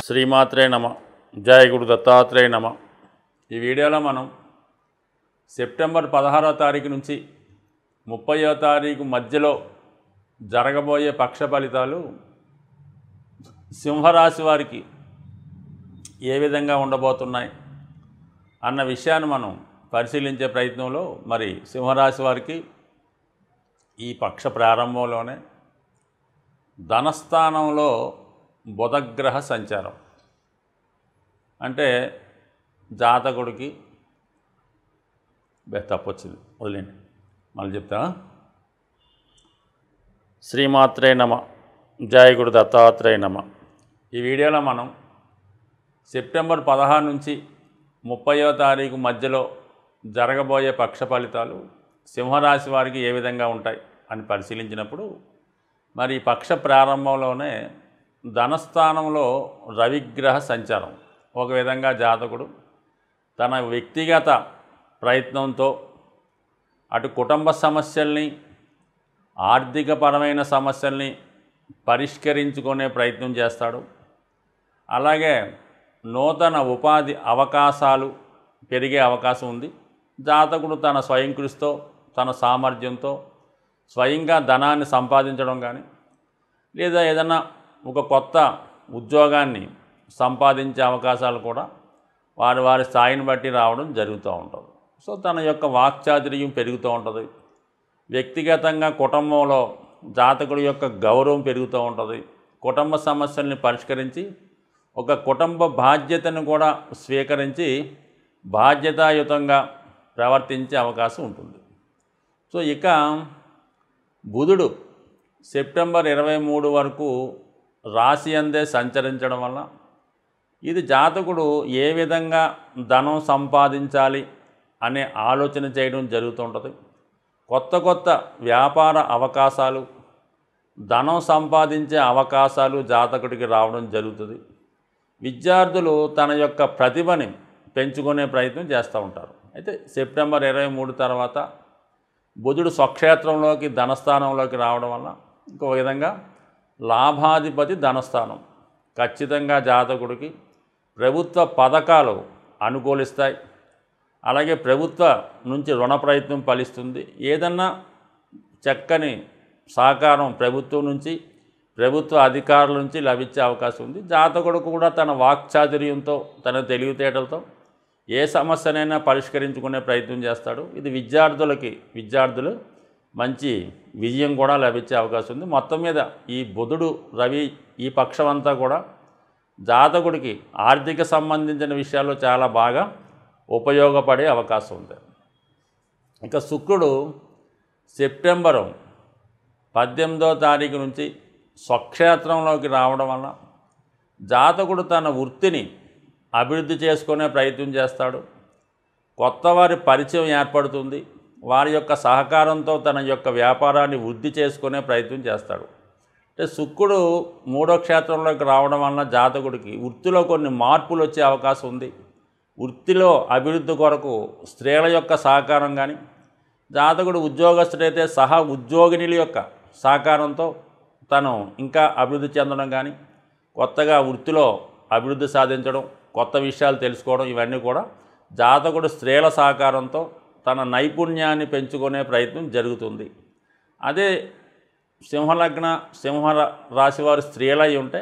శ్రీమాత్రే నమ. జయ గురు దత్తాత్రేయ నమ. ఈ వీడియోలో మనం సెప్టెంబర్ 16వ తారీఖు నుంచి 30వ తారీఖు మధ్యలో జరగబోయే పక్ష ఫలితాలు సింహరాశి వారికి ఏ విధంగా ఉండబోతున్నాయి అన్న విషయాన్ని మనం పరిశీలించే ప్రయత్నంలో మరి సింహరాశి వారికి ఈ పక్ష ప్రారంభంలోనే ధనస్థానంలో బుధగ్రహ సంచారం అంటే జాతకుడికి తప్పొచ్చింది, వదిలేండి, మళ్ళీ చెప్తా. శ్రీమాత్రే నమ. జయ గురు దత్తాత్రేయ నమ. ఈ వీడియోలో మనం సెప్టెంబర్ 16 నుంచి 30వ తారీఖు మధ్యలో జరగబోయే పక్ష ఫలితాలు సింహరాశి వారికి ఏ విధంగా ఉంటాయి అని పరిశీలించినప్పుడు మరి ఈ పక్ష ప్రారంభంలోనే ధనస్థానంలో రవిగ్రహ సంచారం ఒక విధంగా జాతకుడు తన వ్యక్తిగత ప్రయత్నంతో అటు కుటుంబ సమస్యల్ని ఆర్థికపరమైన సమస్యల్ని పరిష్కరించుకునే ప్రయత్నం చేస్తాడు. అలాగే నూతన ఉపాధి అవకాశాలు పెరిగే అవకాశం ఉంది. జాతకుడు తన స్వయం కృషితో తన సామర్థ్యంతో స్వయంగా ధనాన్ని సంపాదించడం కానీ లేదా ఏదైనా ఒక కొత్త ఉద్యోగాన్ని సంపాదించే అవకాశాలు కూడా వారి వారి స్థాయిని బట్టి రావడం జరుగుతూ ఉంటుంది. సో తన యొక్క వాక్చాతుర్యం పెరుగుతూ ఉంటుంది. వ్యక్తిగతంగా కుటుంబంలో జాతకుడి యొక్క గౌరవం పెరుగుతూ ఉంటుంది. కుటుంబ సమస్యల్ని పరిష్కరించి ఒక కుటుంబ బాధ్యతను కూడా స్వీకరించి బాధ్యతాయుతంగా ప్రవర్తించే అవకాశం ఉంటుంది. సో ఇక బుధుడు సెప్టెంబర్ 23 వరకు రాశి అందే సంచరించడం వల్ల ఇది జాతకుడు ఏ విధంగా ధనం సంపాదించాలి అనే ఆలోచన చేయడం జరుగుతుంటుంది. కొత్త కొత్త వ్యాపార అవకాశాలు, ధనం సంపాదించే అవకాశాలు జాతకుడికి రావడం జరుగుతుంది. విద్యార్థులు తన యొక్క ప్రతిభని పెంచుకునే ప్రయత్నం చేస్తూ ఉంటారు. అయితే సెప్టెంబర్ 23 తర్వాత బుధుడు స్వక్షేత్రంలోకి ధనస్థానంలోకి రావడం వల్ల ఇంకో విధంగా లాభాధిపతి ధనస్థానం ఖచ్చితంగా జాతకుడికి ప్రభుత్వ పథకాలు అనుకూలిస్తాయి. అలాగే ప్రభుత్వ నుంచి రుణ ప్రయత్నం ఫలిస్తుంది. ఏదన్నా చక్కని సహకారం ప్రభుత్వం నుంచి ప్రభుత్వ అధికారుల నుంచి లభించే అవకాశం ఉంది. జాతకుడు కూడా తన వాక్చాతుర్యంతో తన తెలివితేటలతో ఏ సమస్యనైనా పరిష్కరించుకునే ప్రయత్నం చేస్తాడు. ఇది విద్యార్థులు మంచి విజయం కూడా లభించే అవకాశం ఉంది. మొత్తం మీద ఈ బుధుడు రవి ఈ పక్షం అంతా కూడా జాతకుడికి ఆర్థిక సంబంధించిన విషయాల్లో చాలా బాగా ఉపయోగపడే అవకాశం ఉంది. ఇక శుక్రుడు సెప్టెంబర్ 18వ తారీఖు నుంచి స్వక్షేత్రంలోకి రావడం వల్ల జాతకుడు తన వృత్తిని అభివృద్ధి చేసుకునే ప్రయత్నం చేస్తాడు. కొత్త వారి పరిచయం ఏర్పడుతుంది. వారి యొక్క సహకారంతో తన యొక్క వ్యాపారాన్ని వృద్ధి చేసుకునే ప్రయత్నం చేస్తాడు. అంటే శుక్రుడు 3వ క్షేత్రంలోకి రావడం వలన జాతకుడికి వృత్తిలో కొన్ని మార్పులు వచ్చే అవకాశం ఉంది. వృత్తిలో అభివృద్ధి కొరకు స్త్రీల యొక్క సహకారం కానీ, జాతకుడు ఉద్యోగస్తుడైతే సహా ఉద్యోగినుల యొక్క సహకారంతో తను ఇంకా అభివృద్ధి చెందడం కానీ, కొత్తగా వృత్తిలో అభివృద్ధి సాధించడం, కొత్త విషయాలు తెలుసుకోవడం, ఇవన్నీ కూడా జాతకుడు స్త్రీల సహకారంతో తన నైపుణ్యాన్ని పెంచుకునే ప్రయత్నం జరుగుతుంది. అదే సింహ రాశి వారి స్త్రీలై ఉంటే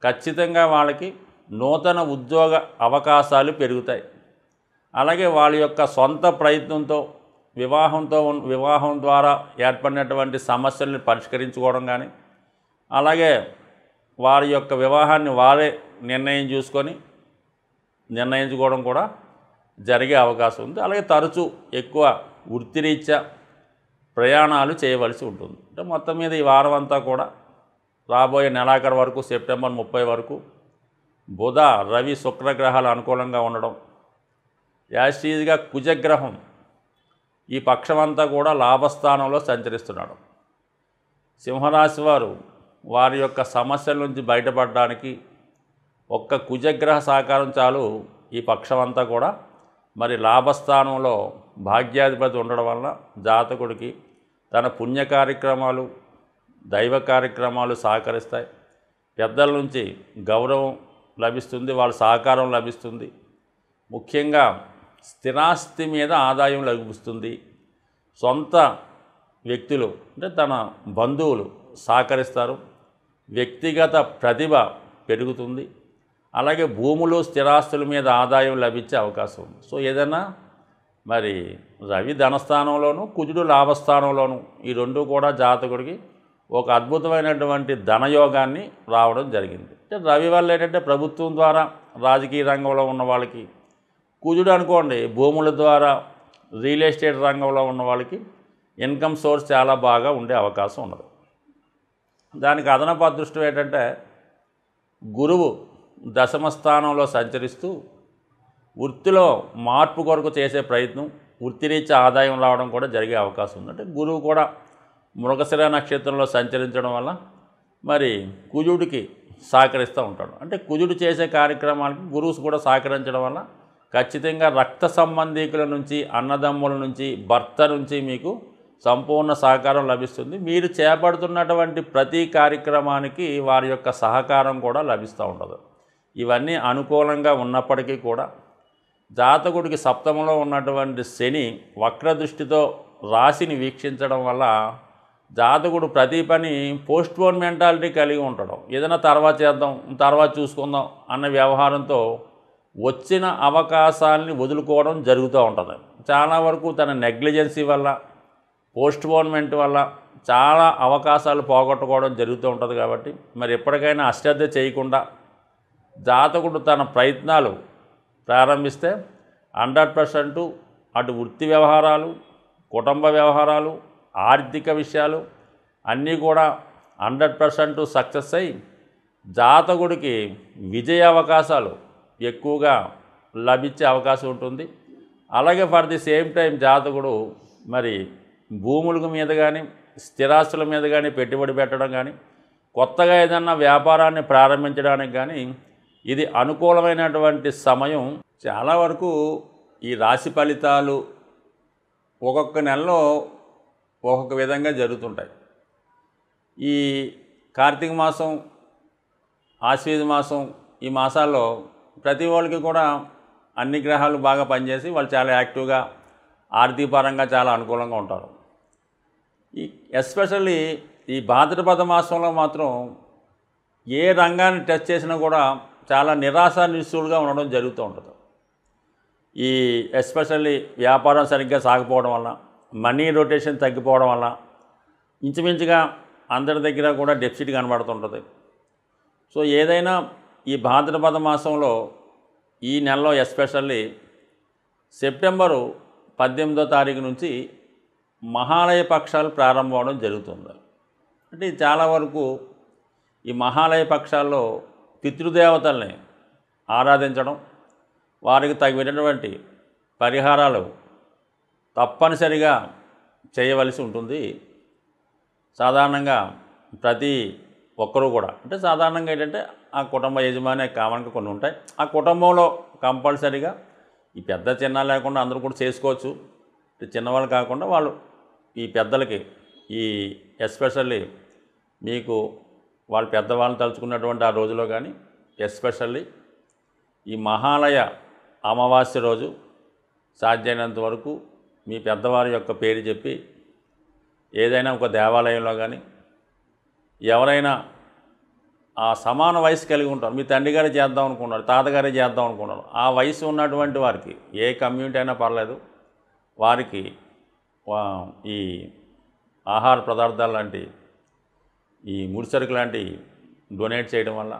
ఖచ్చితంగా వాళ్ళకి నూతన ఉద్యోగ అవకాశాలు పెరుగుతాయి. అలాగే వాళ్ళ యొక్క సొంత ప్రయత్నంతో వివాహం ద్వారా ఏర్పడినటువంటి సమస్యల్ని పరిష్కరించుకోవడం కానీ, అలాగే వారి యొక్క వివాహాన్ని వారే నిర్ణయించుకోవడం కూడా జరిగే అవకాశం ఉంది. అలాగే తరచూ ఎక్కువ వృత్తిరీత్యా ప్రయాణాలు చేయవలసి ఉంటుంది. అంటే మొత్తం మీద ఈ వారం అంతా కూడా రాబోయే నెలాఖరు వరకు సెప్టెంబర్ 30 వరకు బుధ రవి శుక్రగ్రహాలు అనుకూలంగా ఉండడం, యాస్ట్రీజ్గా కుజగ్రహం ఈ పక్షమంతా కూడా లాభస్థానంలో సంచరిస్తున్నాడు. సింహరాశి వారి యొక్క సమస్యల నుంచి బయటపడడానికి ఒక్క కుజగ్రహ సహకారం చాలు. ఈ పక్షమంతా కూడా మరి లాభస్థానంలో భాగ్యాధిపతి ఉండడం వలన జాతకుడికి తన పుణ్య కార్యక్రమాలు దైవ కార్యక్రమాలు సహకరిస్తాయి. పెద్దల నుంచి గౌరవం లభిస్తుంది, వాళ్ళ సహకారం లభిస్తుంది. ముఖ్యంగా స్థిరాస్తి మీద ఆదాయం లభిస్తుంది. సొంత వ్యక్తులు అంటే తన బంధువులు సహకరిస్తారు. వ్యక్తిగత ప్రతిభ పెరుగుతుంది. అలాగే భూములు స్థిరాస్తుల మీద ఆదాయం లభించే అవకాశం ఉంది. సో ఏదైనా మరి రవి ధనస్థానంలోను, కుజుడు లాభస్థానంలోను, ఈ రెండు కూడా జాతకుడికి ఒక అద్భుతమైనటువంటి ధనయోగాన్ని రావడం జరిగింది. అంటే రవి వల్ల ఏంటంటే ప్రభుత్వం ద్వారా రాజకీయ రంగంలో ఉన్న వాళ్ళకి, కుజుడు అనుకోండి భూముల ద్వారా రియల్ ఎస్టేట్ రంగంలో ఉన్న వాళ్ళకి ఇన్కమ్ సోర్స్ చాలా బాగా ఉండే అవకాశం ఉన్నది. దానికి అదనపు అదృష్టం ఏంటంటే గురువు దశమ స్థానంలో సంచరిస్తూ వృత్తిలో మార్పు కొరకు చేసే ప్రయత్నం, వృత్తిరీత్యా ఆదాయం రావడం కూడా జరిగే అవకాశం ఉంది. అంటే గురువు కూడా మృగశిర నక్షత్రంలో సంచరించడం వల్ల మరి కుజుడికి సహకరిస్తూ ఉంటాడు. అంటే కుజుడు చేసే కార్యక్రమాలకి గురువు కూడా సహకరించడం వల్ల ఖచ్చితంగా రక్త సంబంధీకుల నుంచి, అన్నదమ్ముల నుంచి, భర్త నుంచి మీకు సంపూర్ణ సహకారం లభిస్తుంది. మీరు చేపడుతున్నటువంటి ప్రతి కార్యక్రమానికి వారి యొక్క సహకారం కూడా లభిస్తూ ఉంటుంది. ఇవన్నీ అనుకూలంగా ఉన్నప్పటికీ కూడా జాతకుడికి సప్తమంలో ఉన్నటువంటి శని వక్రదృష్టితో రాశిని వీక్షించడం వల్ల జాతకుడు ప్రతి పని పోస్ట్పోన్ మెంటాలిటీ కలిగి ఉండడం, ఏదైనా తర్వాత చేద్దాం, తర్వాత చూసుకుందాం అన్న వ్యవహారంతో వచ్చిన అవకాశాలని వదులుకోవడం జరుగుతూ ఉంటుంది. చాలా వరకు తన నెగ్లిజెన్సీ వల్ల, పోస్ట్పోన్మెంట్ వల్ల చాలా అవకాశాలు పోగొట్టుకోవడం జరుగుతూ ఉంటుంది. కాబట్టి మరి ఎప్పటికైనా అశ్రద్ధ చేయకుండా జాతకుడు తన ప్రయత్నాలు ప్రారంభిస్తే 100% అటు వృత్తి వ్యవహారాలు, కుటుంబ వ్యవహారాలు, ఆర్థిక విషయాలు అన్నీ కూడా 100% సక్సెస్ అయ్యి జాతకుడికి విజయ అవకాశాలు ఎక్కువగా లభించే అవకాశం ఉంటుంది. అలాగే ఫర్ ది సేమ్ టైం జాతకుడు మరి భూముల మీద కానీ, స్థిరాస్తుల మీద కానీ పెట్టుబడి పెట్టడం కానీ, కొత్తగా ఏదన్నా వ్యాపారాన్ని ప్రారంభించడానికి కానీ ఇది అనుకూలమైనటువంటి సమయం. చాలా వరకు ఈ రాశి ఫలితాలు ఒక్కొక్క నెలలో ఒక్కొక్క విధంగా జరుగుతుంటాయి. ఈ కార్తీక మాసం, ఆశ్వీజ మాసం, ఈ మాసాల్లో ప్రతి వాళ్ళకి కూడా అన్ని గ్రహాలు బాగా పనిచేసి వాళ్ళు చాలా యాక్టివ్గా, ఆర్థిక పరంగా చాలా అనుకూలంగా ఉంటారు. ఈ ఎస్పెషల్లీ ఈ భాద్రపద మాసంలో మాత్రం ఏ రంగాన్ని టచ్ చేసినా కూడా చాలా నిరాశ నిస్సులుగా ఉండడం జరుగుతూ ఉంటుంది. ఈ ఎస్పెషల్లీ వ్యాపారం సరిగ్గా సాగిపోవడం వల్ల, మనీ రొటేషన్ తగ్గిపోవడం వల్ల ఇంచుమించుగా అందరి దగ్గర కూడా డెఫిసిట్ కనబడుతుంటుంది. సో ఏదైనా ఈ భాద్రపద మాసంలో ఈ నెలలో ఎస్పెషల్లీ సెప్టెంబరు 18వ తారీఖు నుంచి మహాలయ పక్షాలు ప్రారంభం అవడం జరుగుతుంది. అంటే చాలా వరకు ఈ మహాలయ పక్షాల్లో పితృదేవతల్ని ఆరాధించడం, వారికి తగినటువంటి పరిహారాలు తప్పనిసరిగా చేయవలసి ఉంటుంది. సాధారణంగా ప్రతి ఒక్కరూ కూడా అంటే సాధారణంగా ఏంటంటే ఆ కుటుంబ యజమాని కామన్గా కొన్ని ఉంటాయి. ఆ కుటుంబంలో కంపల్సరీగా ఈ పెద్ద చిన్న లేకుండా అందరూ కూడా చేసుకోవచ్చు. చిన్నవాళ్ళు కాకుండా వాళ్ళు ఈ పెద్దలకి ఈ ఎస్పెషల్లీ మీకు వాళ్ళ పెద్దవాళ్ళని తలుచుకున్నటువంటి ఆ రోజులో కానీ ఎస్పెషల్లీ ఈ మహాలయ అమావాస్య రోజు సాధ్యమైనంత వరకు మీ పెద్దవారి యొక్క పేరు చెప్పి ఏదైనా ఒక దేవాలయంలో కానీ ఎవరైనా ఆ సమాన వయసు కలిగి ఉంటారు, మీ తండ్రి గారే చేద్దాం అనుకున్నారు, తాతగారే చేద్దాం అనుకున్నారు, ఆ వయసు ఉన్నటువంటి వారికి ఏ కమ్యూనిటీ అయినా పర్లేదు, వారికి ఈ ఆహార పదార్థాలు లాంటి ఈ ముడిసరుకు లాంటి డొనేట్ చేయడం వల్ల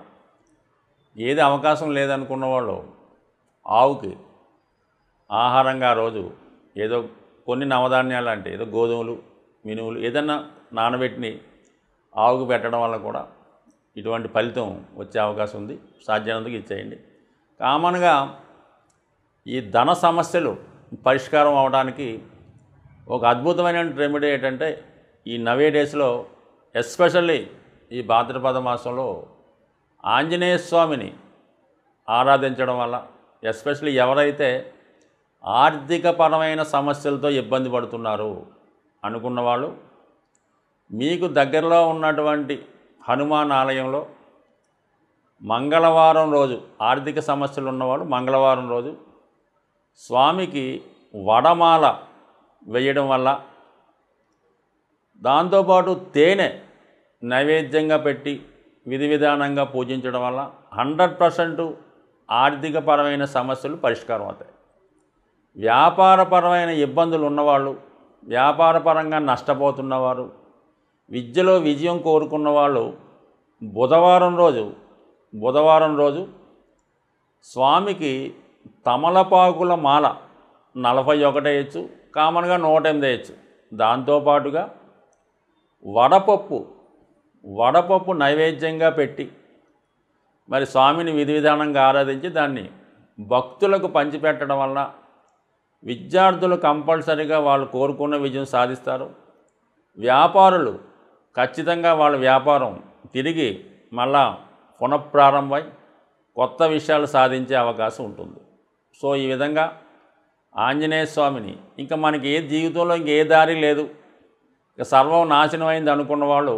ఏది అవకాశం లేదనుకున్న వాళ్ళు ఆవుకి ఆహారంగా ఆ రోజు ఏదో కొన్ని నవధాన్యాలు అంటే ఏదో గోధుమలు, మినుములు ఏదన్నా నానబెట్టిని ఆవుకు పెట్టడం వల్ల కూడా ఇటువంటి ఫలితం వచ్చే అవకాశం ఉంది. సాధ్యమైనందుకు ఇచ్చేయండి. కామన్గా ఈ ధన సమస్యలు పరిష్కారం అవడానికి ఒక అద్భుతమైన రెమెడీ ఏంటంటే ఈ నవే డేస్లో ఎస్పెషల్లీ ఈ భాద్రపద మాసంలో ఆంజనేయ స్వామిని ఆరాధించడం వల్ల ఎస్పెషల్లీ ఎవరైతే ఆర్థికపరమైన సమస్యలతో ఇబ్బంది పడుతున్నారు అనుకున్న వాళ్ళు మీకు దగ్గరలో ఉన్నటువంటి హనుమాన్ ఆలయంలో మంగళవారం రోజు ఆర్థిక సమస్యలు ఉన్నవాళ్ళు మంగళవారం రోజు స్వామికి వడమాల వేయడం వల్ల, దాంతోపాటు తేనె నైవేద్యంగా పెట్టి విధి విధానంగా పూజించడం వల్ల 100% ఆర్థికపరమైన సమస్యలు పరిష్కారం అవుతాయి. వ్యాపారపరమైన ఇబ్బందులు ఉన్నవాళ్ళు, వ్యాపారపరంగా నష్టపోతున్నవారు, విద్యలో విజయం కోరుకున్న వాళ్ళు బుధవారం రోజు స్వామికి తమలపాకుల మాల 41 వేయచ్చు, కామన్గా 108 వేయచ్చు. దాంతోపాటుగా వడపప్పు నైవేద్యంగా పెట్టి మరి స్వామిని విధి విధానంగా ఆరాధించి దాన్ని భక్తులకు పంచిపెట్టడం వలన విద్యార్థులు కంపల్సరీగా వాళ్ళు కోరుకున్న విజయం సాధిస్తారు. వ్యాపారులు ఖచ్చితంగా వాళ్ళ వ్యాపారం తిరిగి మళ్ళా పునఃప్రారంభమై కొత్త విషయాలు సాధించే అవకాశం ఉంటుంది. సో ఈ విధంగా ఆంజనేయ స్వామిని ఇంకా మనకి ఏ జీవితంలో ఇంకే దారి లేదు, ఇక సర్వం నాశనం అయింది అనుకున్న వాళ్ళు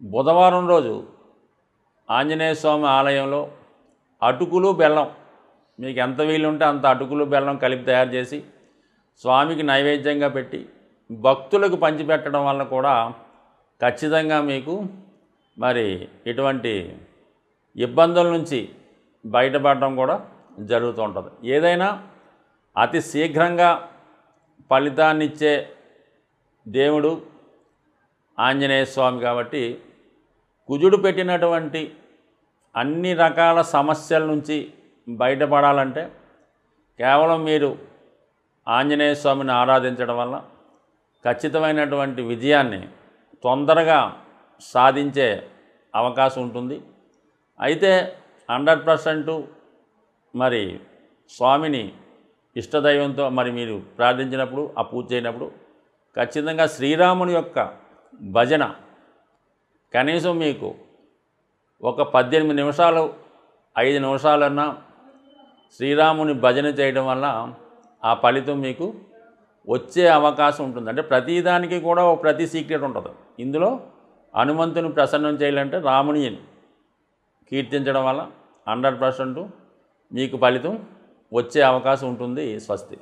బుధవారం రోజు ఆంజనేయ స్వామి ఆలయంలో అటుకులు బెల్లం, మీకు ఎంత వీలుంటే అంత అటుకులు బెల్లం కలిపి తయారు చేసి స్వామికి నైవేద్యంగా పెట్టి భక్తులకు పంచిపెట్టడం వల్ల కూడా ఖచ్చితంగా మీకు మరి ఇటువంటి ఇబ్బందుల నుంచి బయటపడడం కూడా జరుగుతూ ఉంటుంది. ఏదైనా అతి శీఘ్రంగా ఫలితాన్నిచ్చే దేవుడు ఆంజనేయ స్వామి కాబట్టి కుజుడు పెట్టినటువంటి అన్ని రకాల సమస్యల నుంచి బయటపడాలంటే కేవలం మీరు ఆంజనేయ స్వామిని ఆరాధించడం వల్ల ఖచ్చితమైనటువంటి విజయాన్ని తొందరగా సాధించే అవకాశం ఉంటుంది. అయితే 100% మరి స్వామిని ఇష్టదైవంతో మరి మీరు ప్రార్థించినప్పుడు, ఆ పూజ చేయనప్పుడు ఖచ్చితంగా శ్రీరాముని యొక్క భజన కనీసం మీకు ఒక 18 నిమిషాలు 5 నిమిషాలన్నా శ్రీరాముని భజన చేయడం వల్ల ఆ ఫలితం మీకు వచ్చే అవకాశం ఉంటుంది. అంటే ప్రతిదానికి కూడా ప్రతి సీక్రెట్ ఉంటుంది. ఇందులో హనుమంతుని ప్రసన్నం చేయాలంటే రాముని కీర్తించడం వల్ల 100% మీకు ఫలితం వచ్చే అవకాశం ఉంటుంది. స్వస్తి.